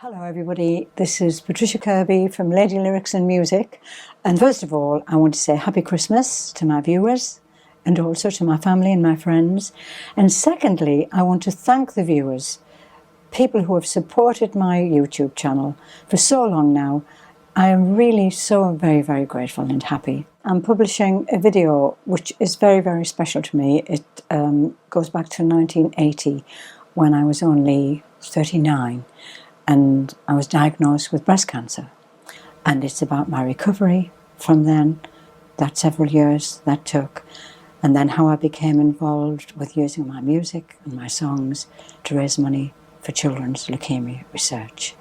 Hello everybody, this is Patricia Kirby from Lady Lyrics and Music, and first of all I want to say Happy Christmas to my viewers and also to my family and my friends, and secondly I want to thank the viewers, people who have supported my YouTube channel for so long now. I am really so very grateful and happy. I'm publishing a video which is very special to me. It goes back to 1980 when I was only 39. And I was diagnosed with breast cancer. And it's about my recovery from then, that several years that took, and then how I became involved with using my music and my songs to raise money for children's leukaemia research.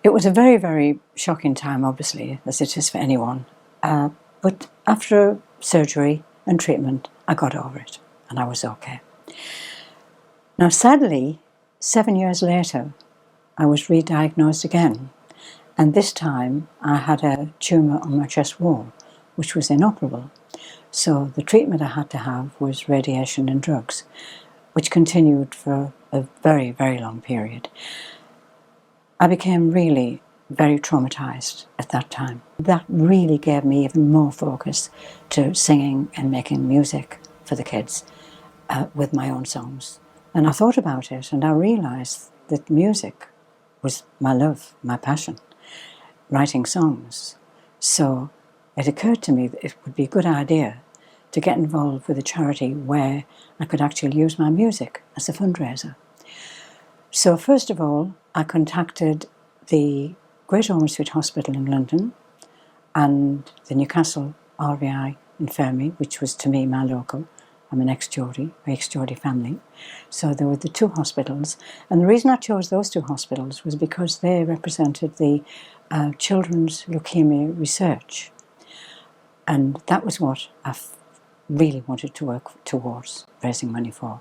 It was a very shocking time, obviously, as it is for anyone. But after surgery and treatment, I got over it and I was okay. Now, sadly, 7 years later, I was re-diagnosed again, and this time I had a tumour on my chest wall, which was inoperable. So the treatment I had to have was radiation and drugs, which continued for a very long period. I became really very traumatised at that time. That really gave me even more focus to singing and making music for the kids with my own songs. And I thought about it and I realised that music was my love, my passion, writing songs. So it occurred to me that it would be a good idea to get involved with a charity where I could actually use my music as a fundraiser. So first of all, I contacted the Great Ormond Street Hospital in London and the Newcastle RVI Infirmary, which was to me my local. I'm an ex-Geordie family. So there were the two hospitals. And the reason I chose those two hospitals was because they represented the children's leukaemia research. And that was what I really wanted to work towards raising money for.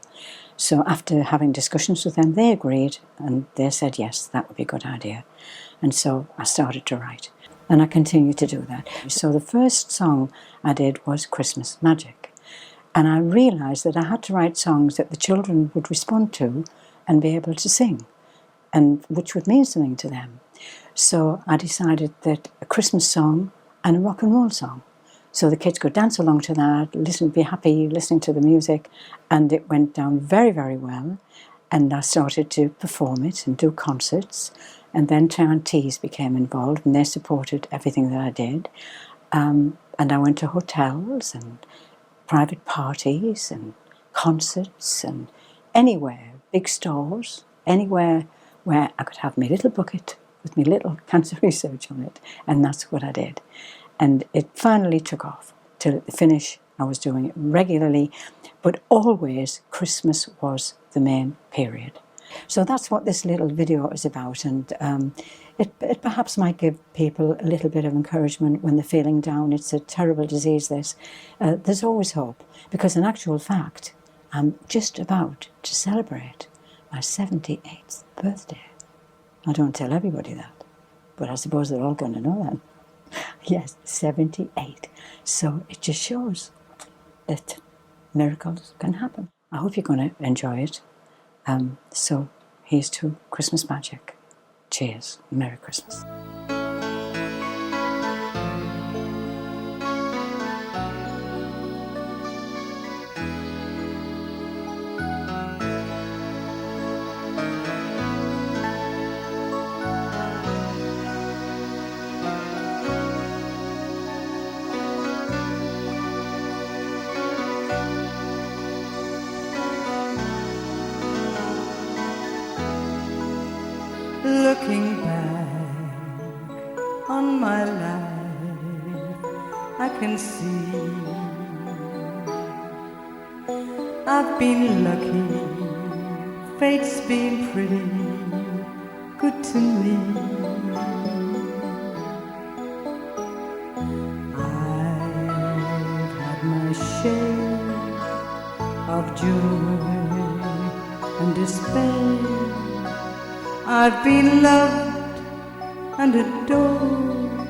So after having discussions with them, they agreed and they said, yes, that would be a good idea. And so I started to write. And I continue to do that. So the first song I did was Christmas Magic. And I realised that I had to write songs that the children would respond to and be able to sing, and which would mean something to them. So I decided that a Christmas song and a rock and roll song. So the kids could dance along to that, be happy listening to the music, and it went down very well. And I started to perform it and do concerts, and then T&T's became involved and they supported everything that I did. And I went to hotels and private parties and concerts and anywhere, big stores, anywhere where I could have my little bucket with my little cancer research on it, and that's what I did. And it finally took off. Till at the finish I was doing it regularly, but always Christmas was the main period. So that's what this little video is about, and it perhaps might give people a little bit of encouragement when they're feeling down. It's a terrible disease, this. There's always hope, because in actual fact, I'm just about to celebrate my 78th birthday. I don't tell everybody that, but I suppose they're all going to know that. Yes, 78. So it just shows that miracles can happen. I hope you're going to enjoy it. So here's to Christmas Magic. Cheers. Merry Christmas. Looking back on my life, I can see I've been lucky, fate's been pretty good to me. I've had my share of joy and despair. I've been loved and adored,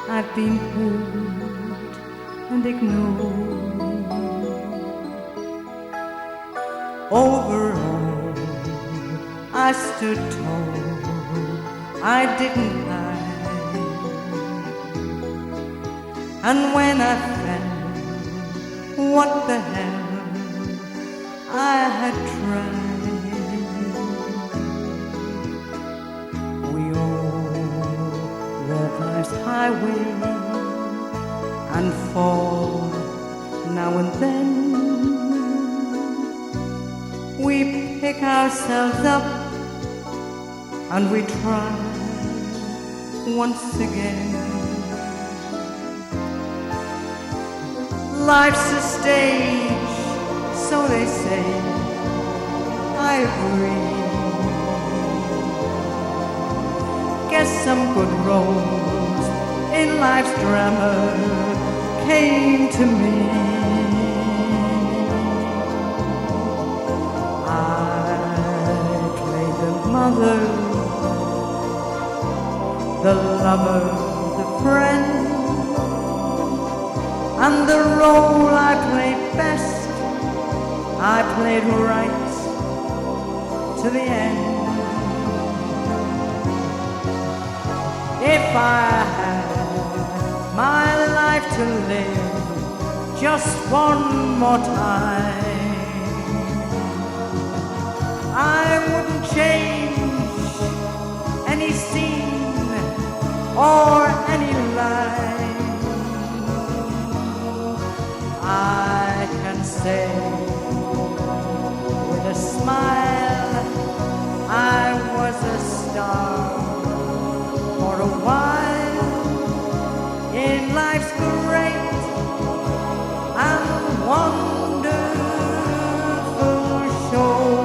I've been hurt and ignored. Overall, I stood tall I didn't hide. And when I felt what the hell I had tried, we all walk life's highway and fall now and then. We pick ourselves up and we try once again. Life's a stage, so they say. I agree. Guess some good roles in life's drama came to me. Mother, the lover, the friend, and the role I played best, I played right to the end. If I had my life to live just one more time, I wouldn't change any scene or any line. I can say with a smile I was a star for a while in life's great and wonderful show.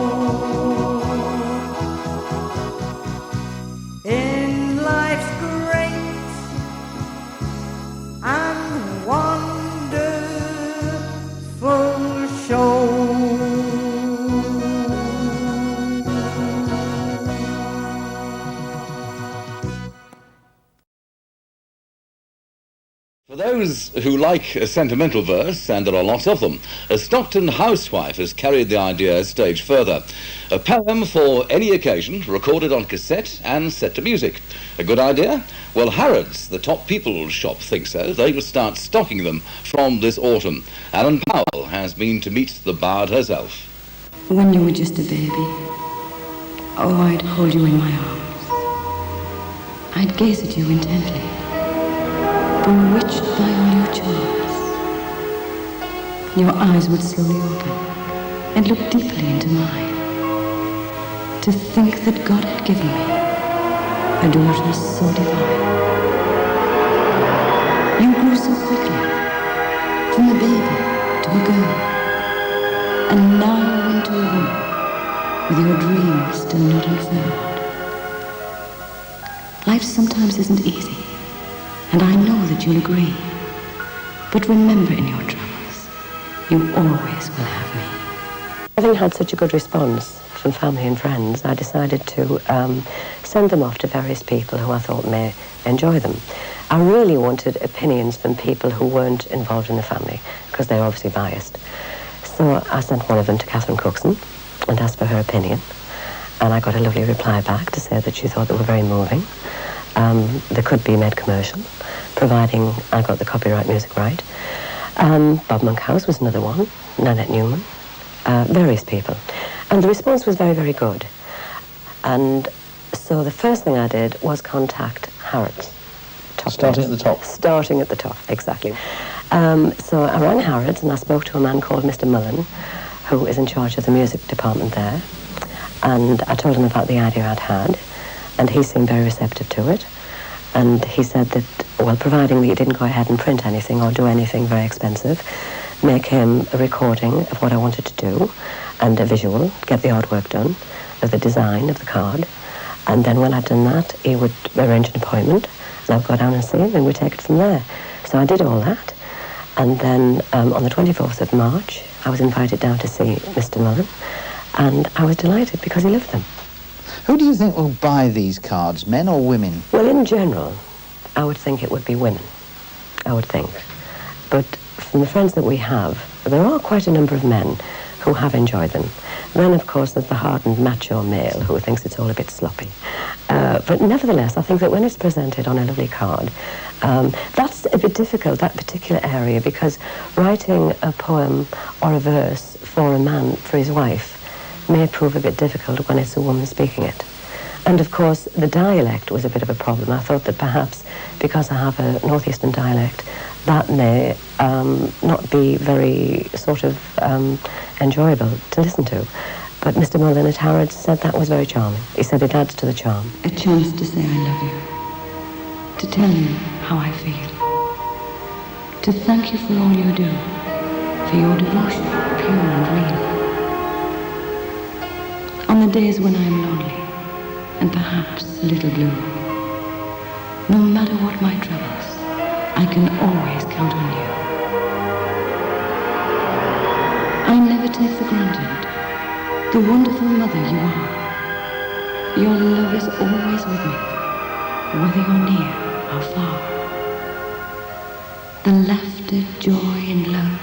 For those who like a sentimental verse, and there are lots of them, a Stockton housewife has carried the idea a stage further. A poem for any occasion, recorded on cassette and set to music. A good idea? Well, Harrods, the top people's shop, thinks so. They will start stocking them from this autumn. Alan Powell has been to meet the bard herself. When you were just a baby, oh, I'd hold you in my arms. I'd gaze at you intently, bewitched by all your charms. Your eyes would slowly open and look deeply into mine. To think that God had given me a daughter so divine. You grew so quickly, from a baby to a girl, and now into a woman with your dreams still not unfurled. Life sometimes isn't easy, and I know that you'll agree. But remember, in your troubles, you always will have me. Having had such a good response from family and friends, I decided to send them off to various people who I thought may enjoy them. I really wanted opinions from people who weren't involved in the family, because they're obviously biased. So I sent one of them to Catherine Cookson and asked for her opinion. And I got a lovely reply back to say that she thought they were very moving. They could be made commercial, providing I got the copyright music right. Bob Monkhouse was another one, Nanette Newman, various people. And the response was very, very good. And so the first thing I did was contact Harrods. Starting at the top? Starting at the top, exactly. So I rang Harrods and I spoke to a man called Mr. Mullen, who is in charge of the music department there. And I told him about the idea I'd had, and he seemed very receptive to it. And he said that, well, providing that you didn't go ahead and print anything or do anything very expensive, make him a recording of what I wanted to do, and a visual, get the artwork done, of the design of the card. And then when I'd done that, he would arrange an appointment, and I'd go down and see him, and we'd take it from there. So I did all that. And then on the 24th of March, I was invited down to see Mr. Mullen, and I was delighted because he loved them. Who do you think will buy these cards, men or women? Well, in general, I would think it would be women, I would think. But from the friends that we have, there are quite a number of men who have enjoyed them. Then, of course, there's the hardened macho male who thinks it's all a bit sloppy. But nevertheless, I think that when it's presented on a lovely card, that's a bit difficult, that particular area, because writing a poem or a verse for a man, for his wife, may prove a bit difficult when it's a woman speaking it. And of course, the dialect was a bit of a problem. I thought that perhaps because I have a northeastern dialect, that may not be very sort of enjoyable to listen to. But Mr. Mullin at Harrods said that was very charming. He said it adds to the charm. A chance to say I love you, to tell you how I feel, to thank you for all you do, for your devotion, pure and real. On the days when I am lonely, and perhaps a little blue, no matter what my troubles, I can always count on you. I never take for granted the wonderful mother you are. Your love is always with me, whether you're near or far. The laughter, joy and love,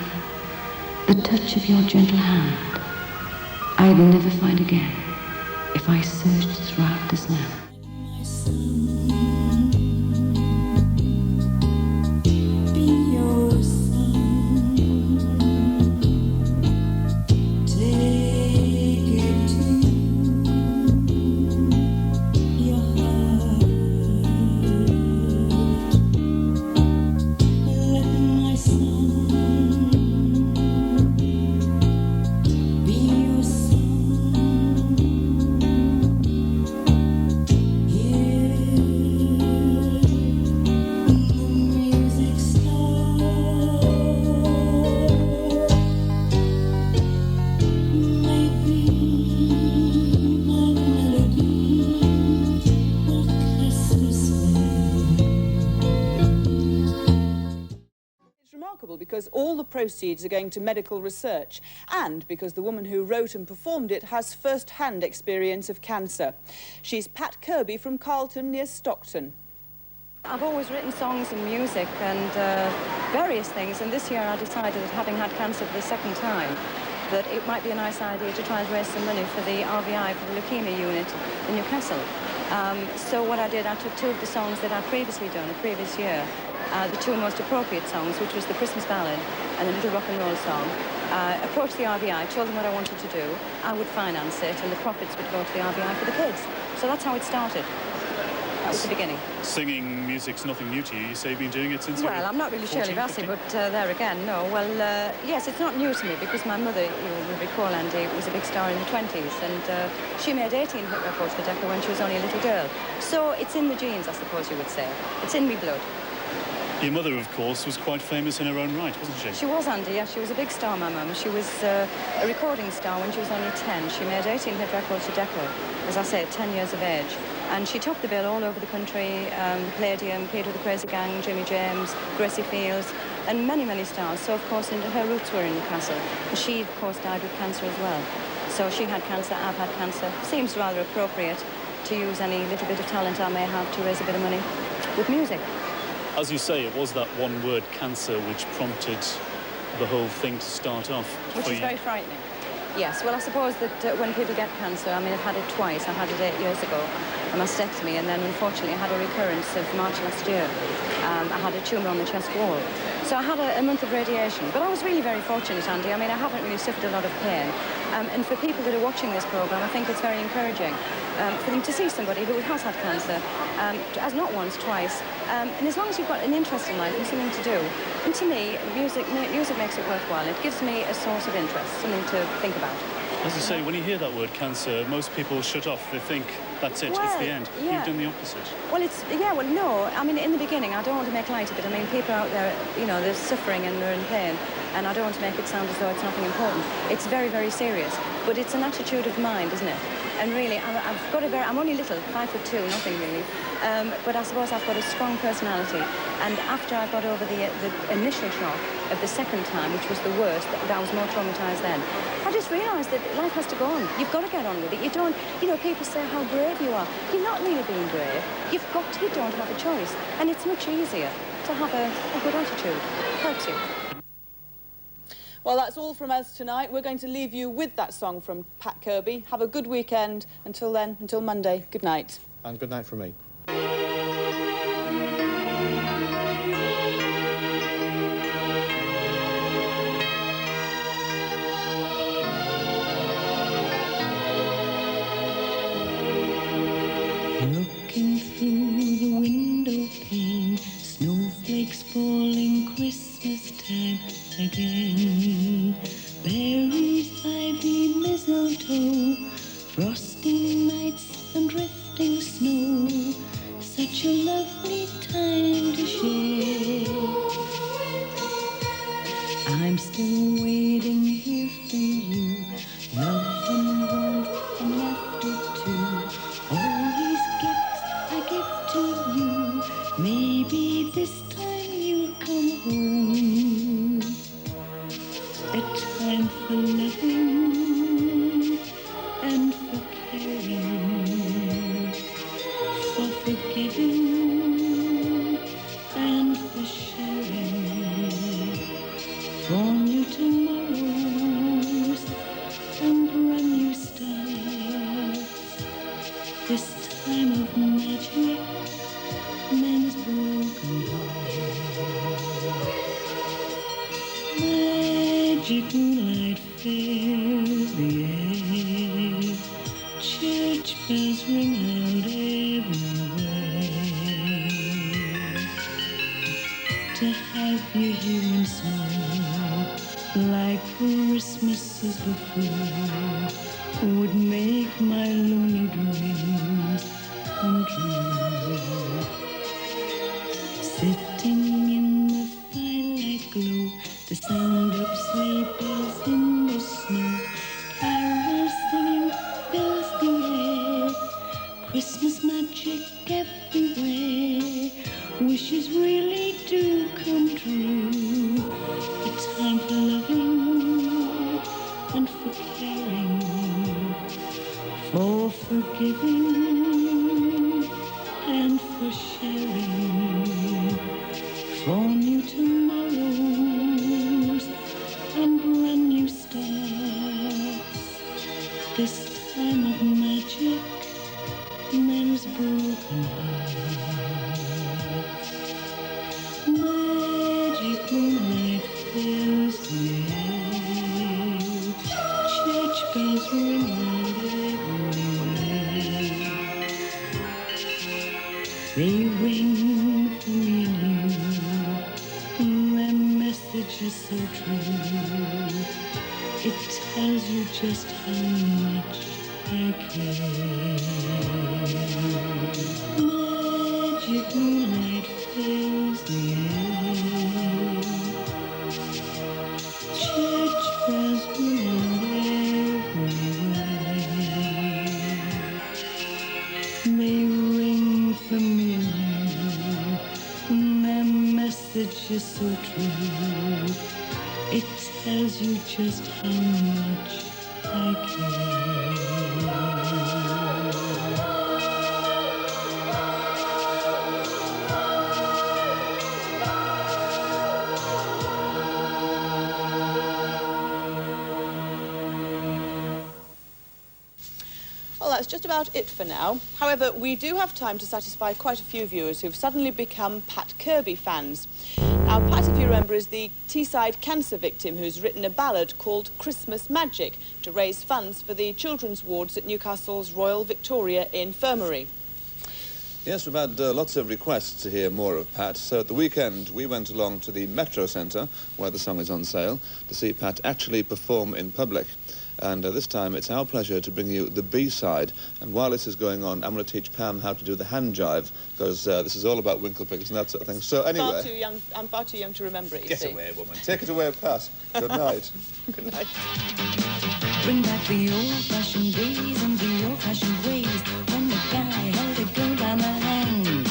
the touch of your gentle hand, I'd never find again if I searched throughout this land. Because all the proceeds are going to medical research, and because the woman who wrote and performed it has first-hand experience of cancer. She's Pat Kirby from Carlton near Stockton. I've always written songs and music and various things, and this year I decided that having had cancer for the second time, that it might be a nice idea to try and raise some money for the RVI, for the leukaemia unit in Newcastle. So what I did, I took two of the songs that I'd previously done the previous year, the two most appropriate songs, which was the Christmas ballad and a little rock and roll song, approached the RVI, told them what I wanted to do, I would finance it, and the profits would go to the RVI for the kids. So that's how it started. That was the beginning. Singing music's nothing new to you. You say you've been doing it since Well, I'm not really Shirley Bassey, but there again, no. Well, yes, it's not new to me, because my mother, you will recall, Andy, was a big star in the 20s, and she made 18 hit records for Decca when she was only a little girl. So it's in the genes, I suppose you would say. It's in me blood. Your mother, of course, was quite famous in her own right, wasn't she? She was, Andy, yeah. She was a big star, my mum. She was a recording star when she was only 10. She made 18 hit records for Decca, as I say, at 10 years of age. And she topped the bill all over the country. Palladium, Peter the Crazy Gang, Jimmy James, Gracie Fields, and many, many stars. So, of course, her roots were in Newcastle. And she, of course, died with cancer as well. So she had cancer, I've had cancer. Seems rather appropriate to use any little bit of talent I may have to raise a bit of money with music. As you say, it was that one word, cancer, which prompted the whole thing to start off. Which is very frightening. Yes, well, I suppose that when people get cancer, I mean, I've had it twice. I had it 8 years ago, a mastectomy, and then unfortunately I had a recurrence of March last year. I had a tumour on the chest wall. So I had a month of radiation, but I was really very fortunate, Andy. I mean, I haven't really suffered a lot of pain. And for people that are watching this programme, I think it's very encouraging for them to see somebody who has had cancer, as not once, twice. And as long as you've got an interest in life and something to do, and to me, music makes it worthwhile. It gives me a source of interest, something to think about. As you say, when you hear that word cancer, most people shut off. They think, that's it, it's the end. Yeah. You've done the opposite. Well, no. I mean, in the beginning, I don't want to make light of it. I mean, people out there, you know, they're suffering and they're in pain, and I don't want to make it sound as though it's nothing important. It's very, very serious, but it's an attitude of mind, isn't it? And really, I'm only little, 5'2", nothing really, but I suppose I've got a strong personality. And after I got over the initial shock of the second time, which was the worst, that I was more traumatised then, I just realised that life has to go on. You've got to get on with it. You don't, you know, people say how brave you are. You're not really being brave. You don't have a choice. And it's much easier to have a good attitude. It helps you. Well, that's all from us tonight. We're going to leave you with that song from Pat Kirby. Have a good weekend. Until then, until Monday, good night. And good night from me. Looking through the window pane, snowflakes falling Christmas time again. Berries, ivy, mistletoe, frosty nights and drifting snow. Such a lovely time to share. I'm still waiting here for you, love and warmth and laughter too. All these gifts I give to you, maybe this time you'll come home. A time for loving and for caring, for forgiving and for sharing, for new tomorrows and brand new starts. This time of magic, men's broken hearts. Magic moonlight fills the air, church bells ring out everywhere. To have you here and smile, like Christmases before, would make my lonely dreams come true. Sitting in the firelight glow, the sound of sleigh bells in the snow, carols singing fills the air, Christmas magic everywhere. Wishes really do come true. A time for loving and for caring, for forgiving and for sharing, for new tomorrows and brand new starts. This time of magic, men's broken hearts. Magic moonlight fills the air, church bells ring out everywhere. They ring for me and you, their message is so true. It tells you just how much I care. Magic moonlight fills the air, church bells ring out everywhere. They ring for me and you, their message is so true. It tells you just how much I care. Well, that's just about it for now. However, we do have time to satisfy quite a few viewers who've suddenly become Pat Kirby fans. Now, Pat, if you remember, is the Teesside cancer victim who's written a ballad called Christmas Magic to raise funds for the children's wards at Newcastle's Royal Victoria Infirmary. Yes, we've had lots of requests to hear more of Pat, so at the weekend we went along to the Metro Centre, where the song is on sale, to see Pat actually perform in public. And this time it's our pleasure to bring you the B-side. And while this is going on, I'm going to teach Pam how to do the hand jive, because this is all about Winklepickers and that sort of thing. So anyway... I'm far too young to remember it, you Get see. away, woman. Take it away, Pat. Good night. Good night. Bring back the old-fashioned days and the old-fashioned ways, when the guy held a girl by the hand,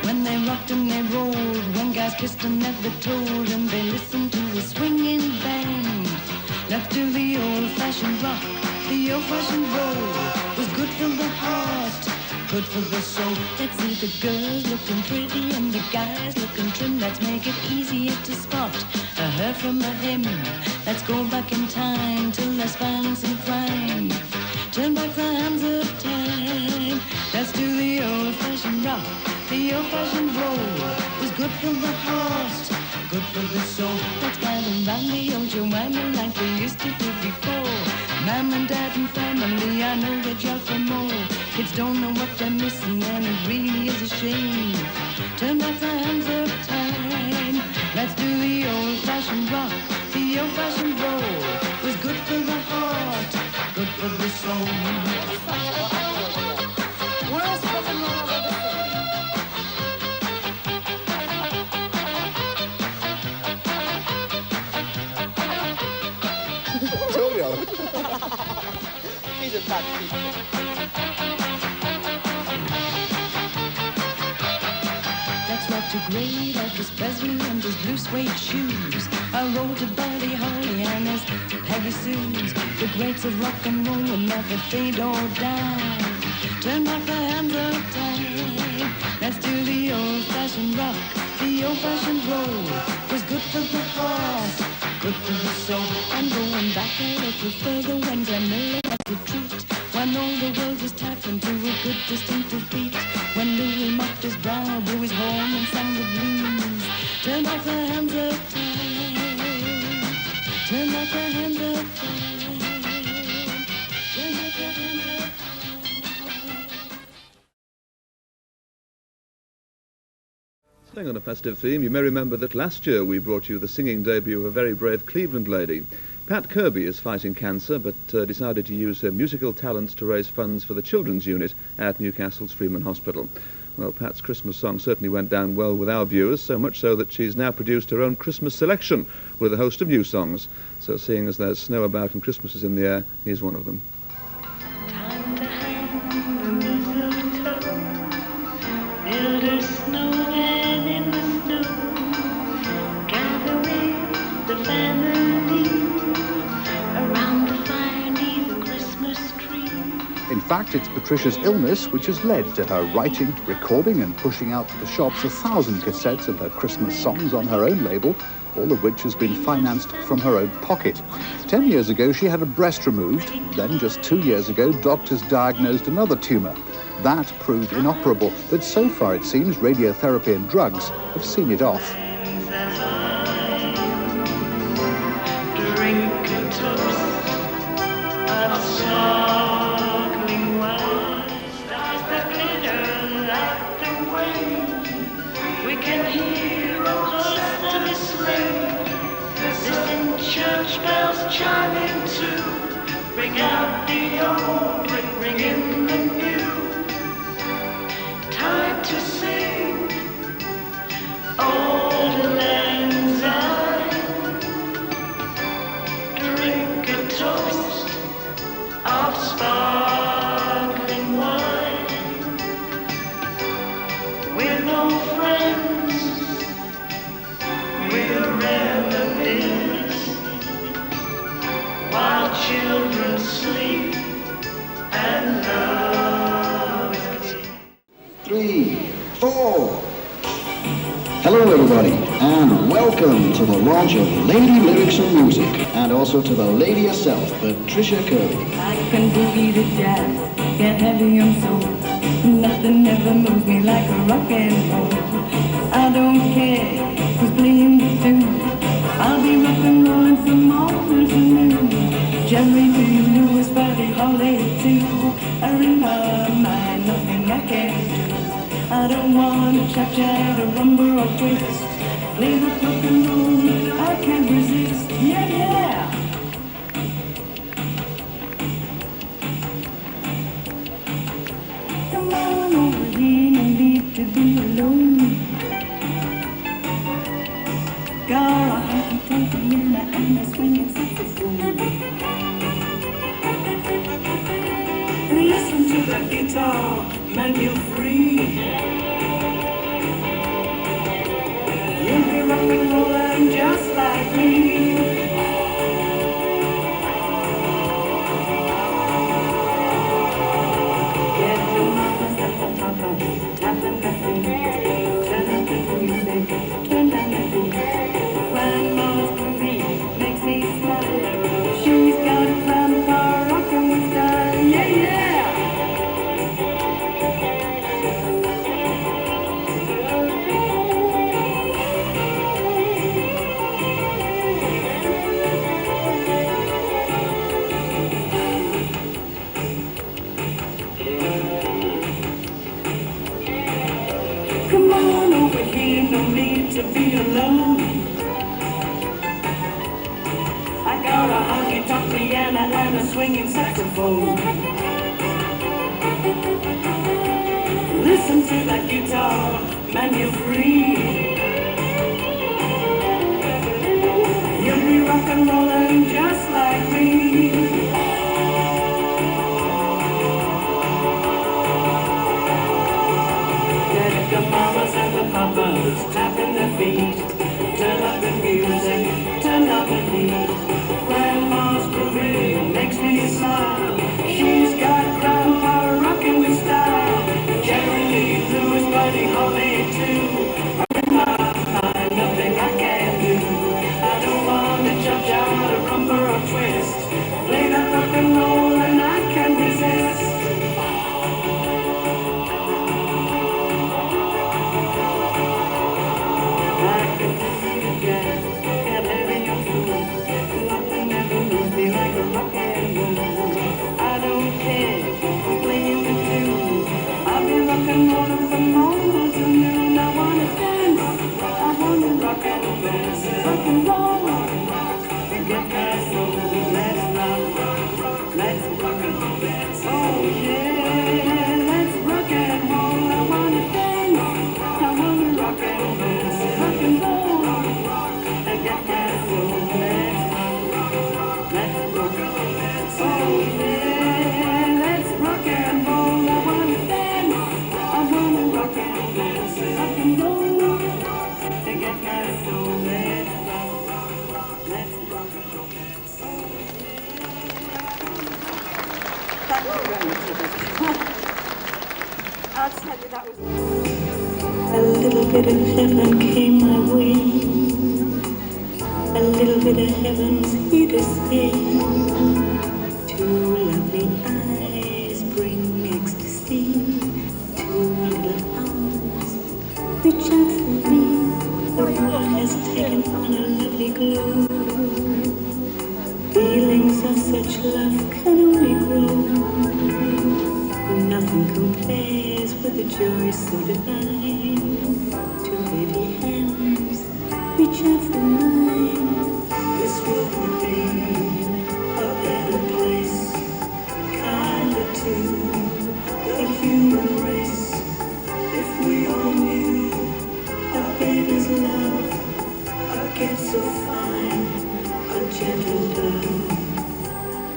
when they rocked and they rolled, when guys kissed and never told, and they listened to a swinging band. Left to the old-fashioned rock, the old-fashioned roll was good for the heart good for the soul. Let's see the girls looking pretty and the guys looking trim. Let's make it easier to spot a her from a him. Let's go back in time till there's violence and crime. Turn back the hands of time. Let's do the old-fashioned rock. The old-fashioned roll was good for the heart, good for the soul. Let's gather round the old Joanna like we used to do before. Mom and Dad and family, I know that you're for more. Kids don't know what they're missing and it really is a shame. Turn back the hands of time. Let's do the old-fashioned rock. The old-fashioned roll was good for the heart, good for the soul. Worst rock and roll I've ever seen. He's a bad teacher. Let's rock to great Elvis Presley and his blue suede shoes. I roll to Buddy Holly and his Peggy Sue's. The greats of rock and roll will never fade or die. Turn back the hands of time. Let's do the old-fashioned rock. The old-fashioned roll was good for the heart, good for the soul. I'm going back a little further when Glenn Miller was a treat. When all the world was tapping to a good distinctive beat. When Louis mopped his brow, blew his horn and sang the blues. Turn back the hands of time. Turn back the hands of time. Turn back the hands of time. Staying on a festive theme, you may remember that last year we brought you the singing debut of a very brave Cleveland lady. Pat Kirby is fighting cancer, but decided to use her musical talents to raise funds for the children's unit at Newcastle's Freeman Hospital. Well, Pat's Christmas song certainly went down well with our viewers, so much so that she's now produced her own Christmas selection with a host of new songs. So seeing as there's snow about and Christmas is in the air, here's one of them. Time to hang the mistletoe, build a snowman in the snow, gather with the family around the fire neath the Christmas tree. In fact, it's Patricia's illness which has led to her writing, recording and pushing out to the shops 1,000 cassettes of her Christmas songs on her own label, all of which has been financed from her own pocket. 10 years ago, she had a breast removed. Then, just 2 years ago, doctors diagnosed another tumour. That proved inoperable, but so far it seems radiotherapy and drugs have seen it off. Drink a toast of sparkling wine, stars that glitter like the wind. We can hear a Santa sleigh. Listen, church bells chiming too. Ring out the old, ring in the new. Time to sing Old Lang Syne. Drink a toast of sparkling wine. With old friends, with relatives, while children sleep and love is king. 3, 4. Hello everybody, and welcome to the launch of Lady Lyrics and Music, and also to the lady herself, Patricia Kirby. I can boogie the jazz, get heavy on soul. Nothing ever moves me like a rock and roll. I don't care who's playing the tune. I'll be rock and rolling from morning to noon. Jerry Lee Lewis, Buddy Holly too. I ring my mind, nothing I can do. I don't want to cha-cha, or rumble or twist. Play the rock and roll, I can't resist. Yeah, yeah. Come on over here, no need to be alone. Girl, I have you taken in and a swinging saxophone. Listen to that guitar, man, you're free. You'll be rock and rollin' just like me. Get your mind set for tapping the feet, turn up the music, turn down the beat. Grandma's groovy makes me smile. She's got grandpa rockin' with style, yeah, yeah. Come on over here, no need to be alone. I got a honky-tonk piano and a swinging saxophone. Listen to that guitar, man, you're free. You'll be rock and rollin' just like me. Get the mamas and the papas tapping their feet. Turn up the music, turn up the beat. Grandma's groovy makes me smile. She's got grandpa rockin' with style. Jerry Lee Lewis, Buddy Holly too. In my mind, nothing I can do. I don't want to jump out a rumba or twist. Play that rock and roll and I can resist. I can see the jazz, can't have any fool. Nothing ever moves me like a rock and roll. I don't care who's playing the tune. I'll be rock and rollin' from morning till noon. I wanna dance, I wanna rock and roll, and get my soul. Let's rock and roll, dance. Oh yeah, let's rock and roll. I wanna dance, I wanna rock and roll, and get my soul. Let's rock and roll, dance. Oh yeah, let's rock and roll. I wanna dance, I wanna rock and roll, and get my soul. Let's rock and roll, dance. Thank you very much. I'll tell you, that was... A little bit of heaven came my way. A little bit of heaven's here to stay. Two lovely eyes bring ecstasy. Two little arms reach out for me. The world has taken on a lovely glow. Feelings of such love can only grow. Nothing compares with the joy so divine. Two baby hands reach out for mine. This world would be a better place, kinder to the human race, if we all knew a baby's love, a gift so fine, a gentle dove.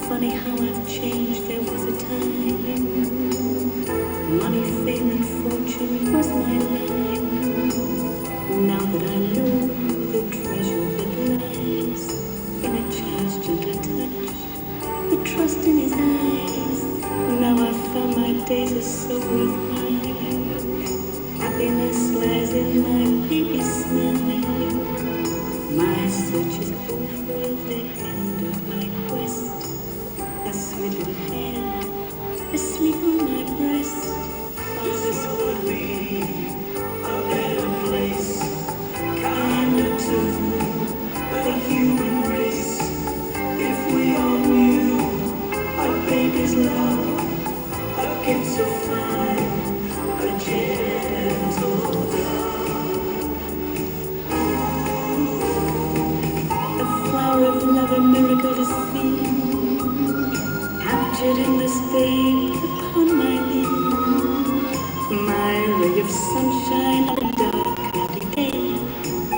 Funny how I've changed, there was a time. Money, fame, and fortune was my line. Now that I know the treasure that lies in a child's gentle touch, the trust in his eyes. Now I've found my days are so worthwhile. Happiness lies in my baby's smile. My search is over, the end of my quest. A sweet little hand asleep on my breast. This would be a better place, kinder to the human race, if we all knew a baby's love, a gift so fine, a gentle dove. A flower of love, a miracle to see, captured in this babe upon my knee. My ray of sunshine on a dark, cloudy day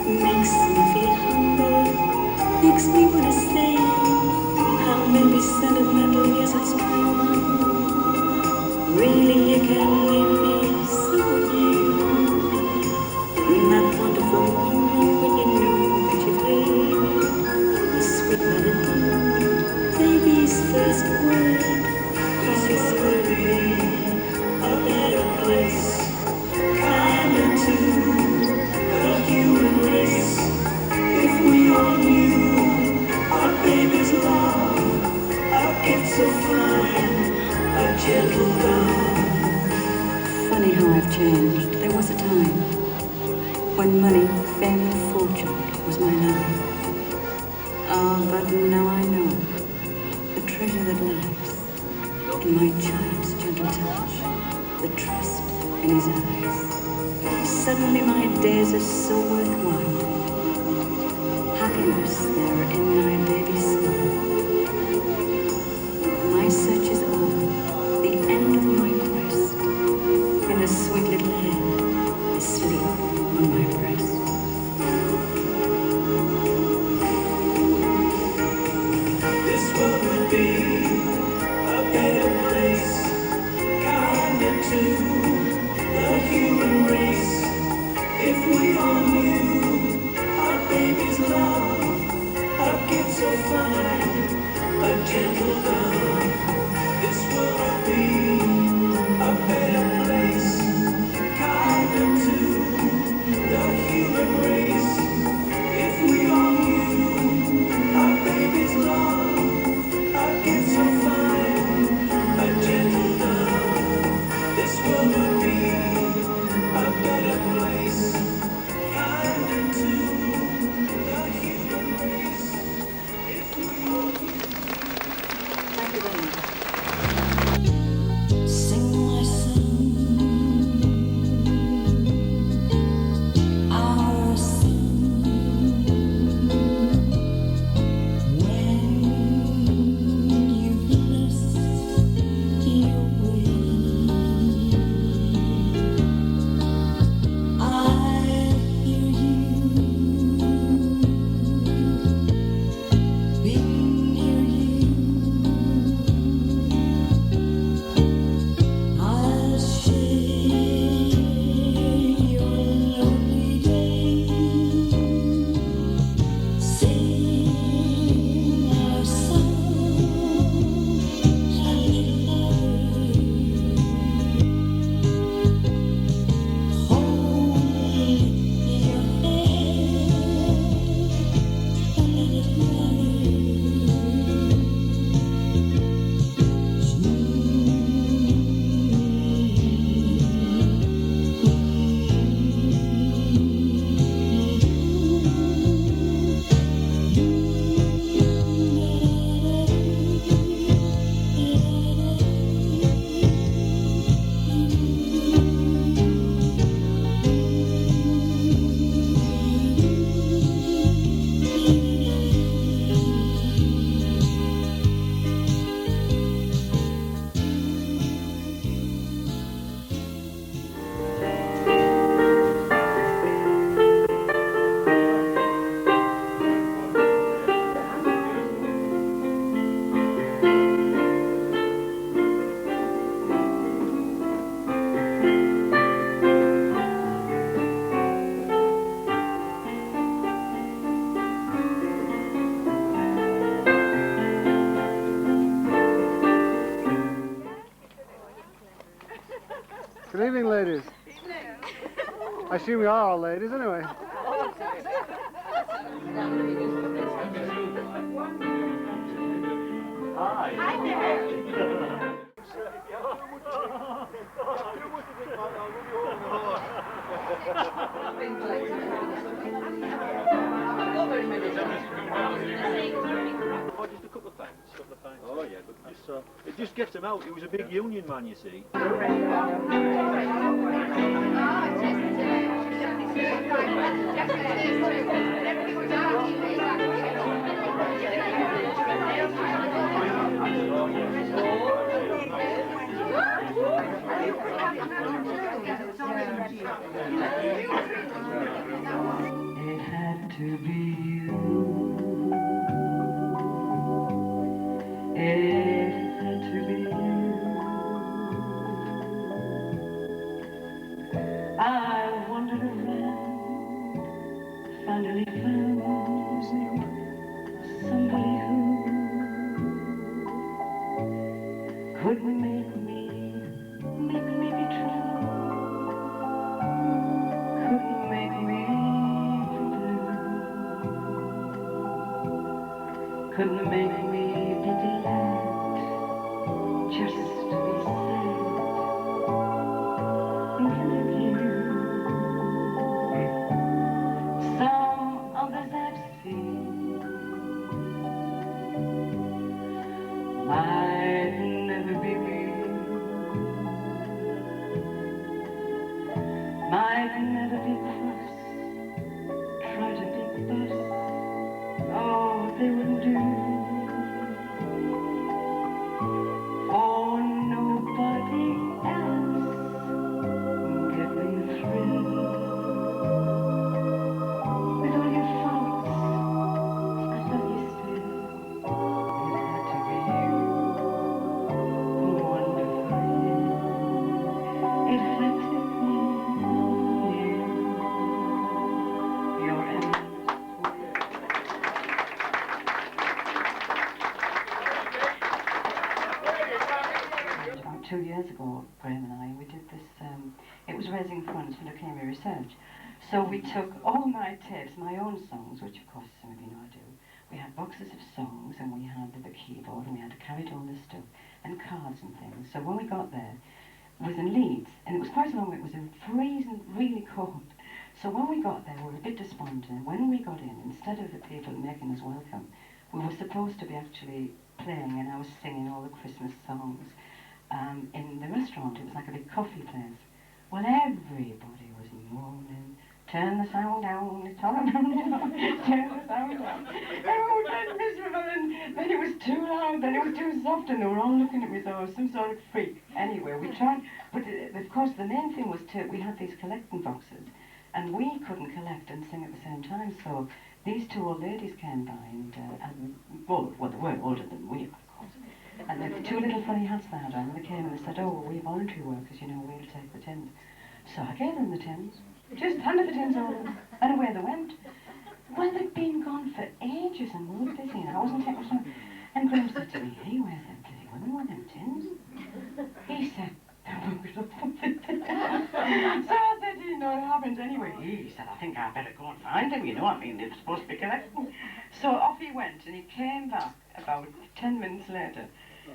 makes me feel humble, makes me want to say how maybe sentimental, yes it's true. Really you can leave me so new. That wonderful moment when you knew that you've heard the sweet melody, baby's first word. Cause this would be a better place, You know, there was a time when money, fame, and fortune was my life. Ah, but now I know the treasure that lies in my child's gentle touch, the trust in his eyes. Suddenly my days are so worthwhile. Happiness there in my baby's smile. My search is over, the end of my quest. In the sweet little head, asleep on my breast. This world would be a better place, kinder to the human race, if we all knew our baby's love, a gift so fine, a gentle love. This world would be a better place, kinder to the human race, if we all knew our baby's love, a gift so fine, a gentle love. This world would be a better place, kinder to the human race, if we all knew. Thank you very much. Sing my son, our son. When you bless your will, I hear you being near you. I'll share your lonely days, sing our song, happy lovers, hold your head and let it Good evening, ladies. I assume we are all ladies anyway. Just a couple of thanks. Oh yeah, but it just gets him out. He was a big union man, you see. It had to be you. It had to be you. I wandered around, finally found somebody who could make me be true. Could make me blue. Could make me be glad just to be sad. I'd never be cross, try to be boss. Oh, they wouldn't do. For nobody else give me the thrill. With all your faults, I love you still. It had to be you, wonderful. It had to be you. Your end. About 2 years ago, Graham and I, we did this, it was raising funds for leukaemia research. So we took all my tapes, my own songs, which of course some of you know I do. We had boxes of songs and we had the keyboard and we had to carry all this stuff and cards and things. So when we got there, it was in Leeds and it was quite long, it was freezing, really cold. So when we got there, we were a bit despondent. And when we got in, instead of the people making us welcome, we were supposed to be actually playing and I was singing all the Christmas songs in the restaurant. It was like a big coffee place. Well, everybody was moaning, turn the sound down, it's all around, you know, turn the sound down. Everyone was dead miserable, and then it was too loud, then it was too soft, and they were all looking at me as though I was some sort of freak. Anyway, we tried, but of course the main thing was we had these collecting boxes, and we couldn't collect and sing at the same time, so these two old ladies came by, and well, they were older than we, of course. And the two little funny hats they had on, and they came and they said, oh, well, we're voluntary workers, you know, we'll take the tins. So I gave them the tins, just handed the tins over, and away they went. Well, they'd been gone for ages, and we were busy, and I wasn't taking some. And Graham said to me, hey, where's them bloody women with them tins? He said, they're not going to put the tins. So I said, you know, it happens anyway. He said, I think I'd better go and find them, you know, I mean, they're supposed to be collecting. So off he went, and he came back about 10 minutes later,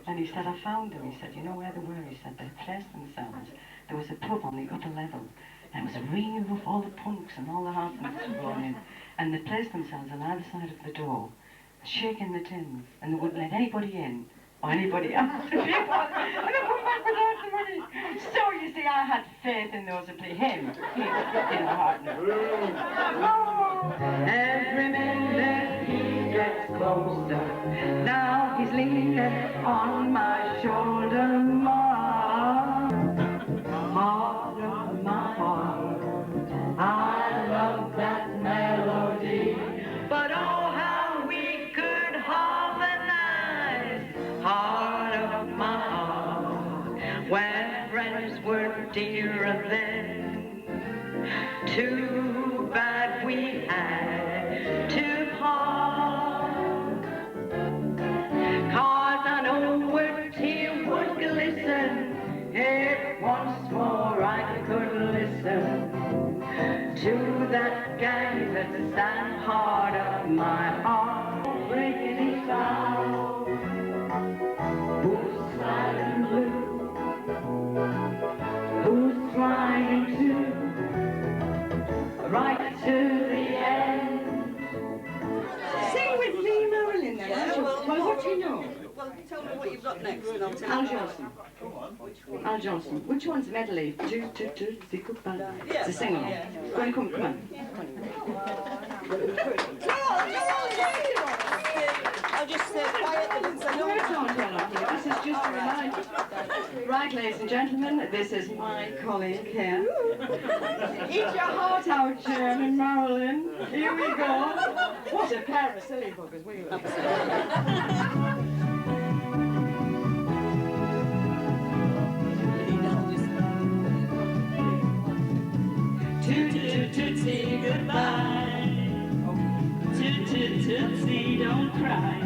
and he said, I found them. He said, you know where they were? He said, they placed themselves. There was a pub on the upper level, and it was a really rough, all the punks and all the hardnecks were going in, and they placed themselves on either side of the door, shaking the tins, and they wouldn't let anybody in, or anybody out. And they come back without the money. So, you see, I had faith in those who play him, in the hardness. Every minute he gets closer, now he's leaning on my shoulder more. Heart of my heart, I love that melody, but oh how we could harmonize. Heart of my heart, when friends were dearer then, too bad we had to part. 'Cause I know where tear would glisten if once more I could listen to that guy that's that heart of my heart, breaking down, who's sliding blue, who's trying to right to the end. Sing with me, Marilyn, then. Yeah, well, what do you know? Well, tell me what you've got next, and I'll tell Al you. Johnson. Al Johnson. Which one's medley? It's a sing-along. Yeah. Go on, come on. I'll just stay quiet and say no. This is just a reminder. Right, ladies and gentlemen, this is my colleague here. Eat your heart out, Chairman Marilyn. Here we go. What a pair of silly buggers we were. Tootsie goodbye. Tootsie don't cry.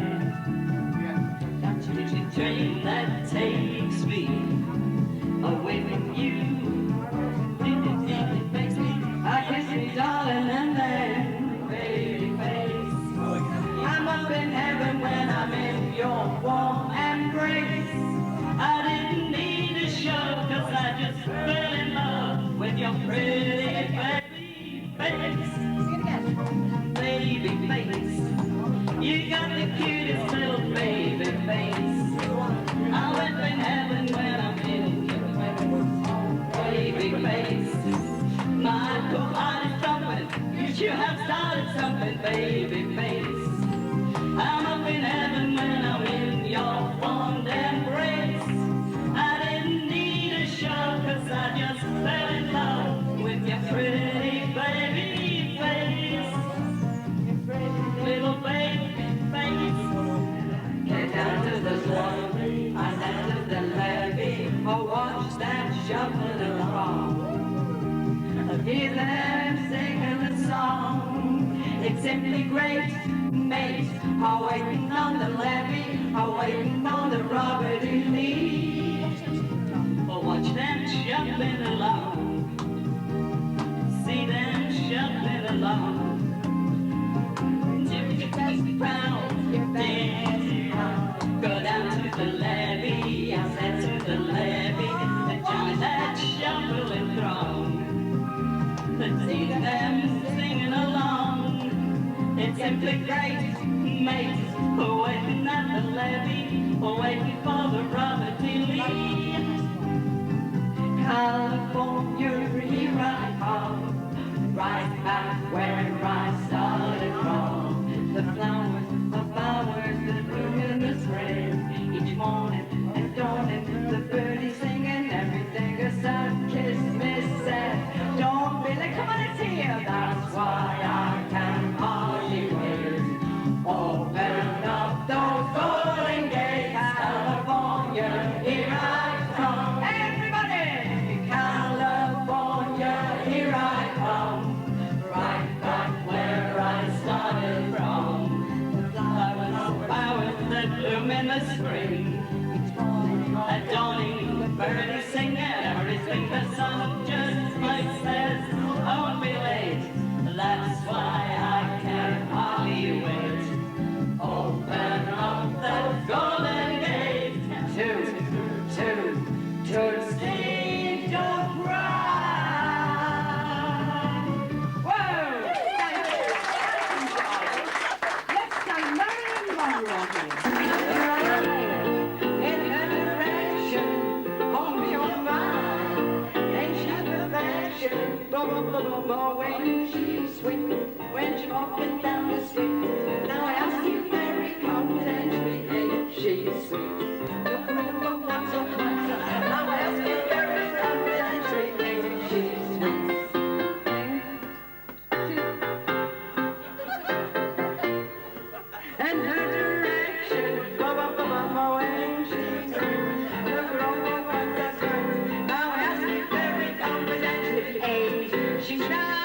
Tootsie train that takes me away from you. I kiss me, darling, and then baby face. I'm up in heaven when I'm in your warm embrace. I didn't need a show 'cause I just fell in love with your pretty baby face. Baby face, you got the cutest little baby face. I'm up in heaven when I'm in your baby face. My have started something, baby face. I'm up in heaven when I'm in your fond embrace. I didn't need a show, 'cause I just fell in love with your pretty baby face. Little baby face. Get down to the water, I stand to the levee. Oh, watch that shuffling along. Hear them singing a song. It's simply great, mate. Waiting on the levee, waiting on the Robert E. Lee. Oh, watch them shuffling along. See them shuffling along. Round, go down to the levee, I said to the levee, and join that shuffling throng. See them singing along. It's simply great, mate. Waiting at the levee, waiting for the Robert E. Lee. California, here I come, right back where I started from. The flowers that bloom in the spring, each morning and dawning, the birdies singing everything a sad kiss me said. Don't be like, come on, it's here. That's why I can hardly wait. Open up those golden gates, California, here I come. Everybody, California, here I come, right back where I started from. The flowers that bloom in the spring, at dawning, the birdies sing everything the sun just like says. I won't be late, that's why I can hardly wait. Open up that golden gate, toot, toot, toot, steam, don't cry. Whoa! Let's sing Marilyn Monroe here. In her direction, on your mind, ain't she perfection? When she's sweet, when she's walking down the street. Now I ask you very confidentially, ain't she sweet? Not so fast. Now I ask you very confidentially, ain't she sweet? And her direction, when she's sweet. Look over what's that right. Now I ask you very confidentially, ain't she nice?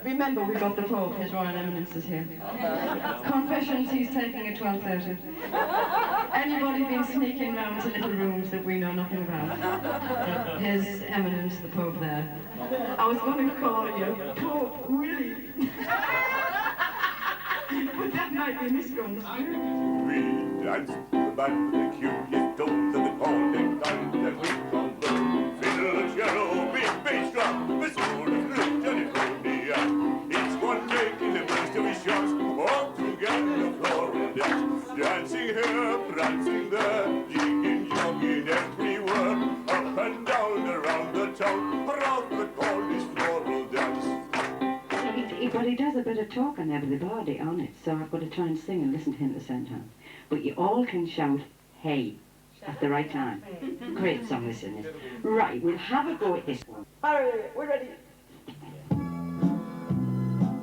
Remember, we got the Pope, His Royal Eminence is here. Confessions he's taking at 12:30. Anybody been sneaking round to little rooms that we know nothing about? His Eminence, the Pope there. I was going to call you Pope Willie. But that might be misconstrued. We dance to the band with the cutest tones and the calling kind that we call blue. Fiddle and cello, big bass drum, the soul of flute and it's only up. Each one making the best of his shots, all together the floor and dance. Dancing here, prancing there, jigging, jogging everywhere, up and down around the town, around the call this floral dance. But he does a bit of talking everybody on it, so I've got to try and sing and listen to him at the same time. But you all can shout, hey, at the right time. Great song this is. Right, we'll have a go at this one. All right, we're ready.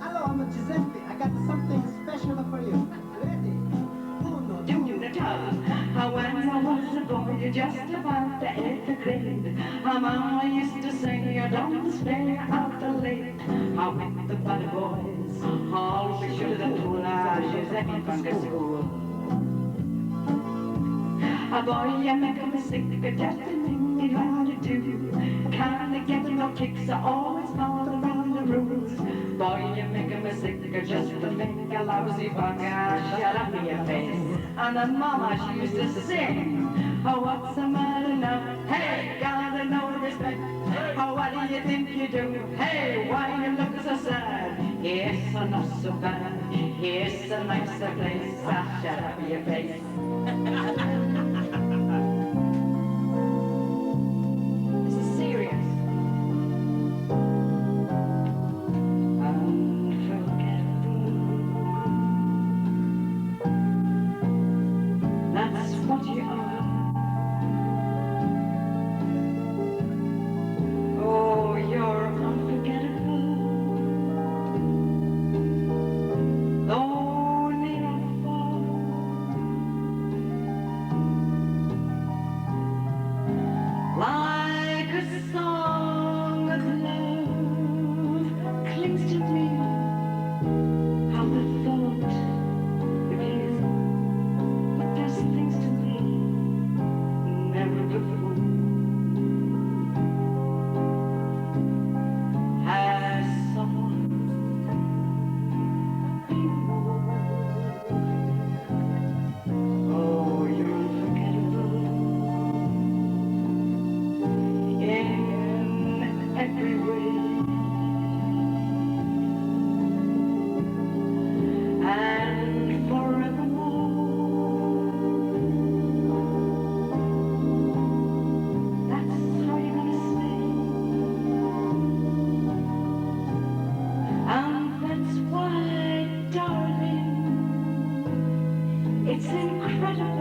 Hello, I'm Giuseppe. I got something special for you. Ready? When I was a boy, you just about the 8th grade. Mama used to sing, you don't stay out the late. How with the bad boys, always should have told Giuseppe from the school. A boy, you make a mistake, just the thing you ought to do. Can't get no kicks, I always fall around the rules. Boy, you make a mistake, just to make a lousy bugger, shut up in your face. And the mama, she used to sing, oh, what's the matter now? Hey, gotta know respect. Oh, what do you think you do? Hey, why you look so sad? Here's a not so bad, here's a nicer place. Ah, shut up your face. This is serious. That's what you are. Oh, you're unforgettable. Though near or far. Like a song of love clings to me. How the thought of you does things to me never before has someone been more. Oh, you're unforgettable in every way. And forevermore. That's how you're gonna stay. And that's why, darling, it's incredible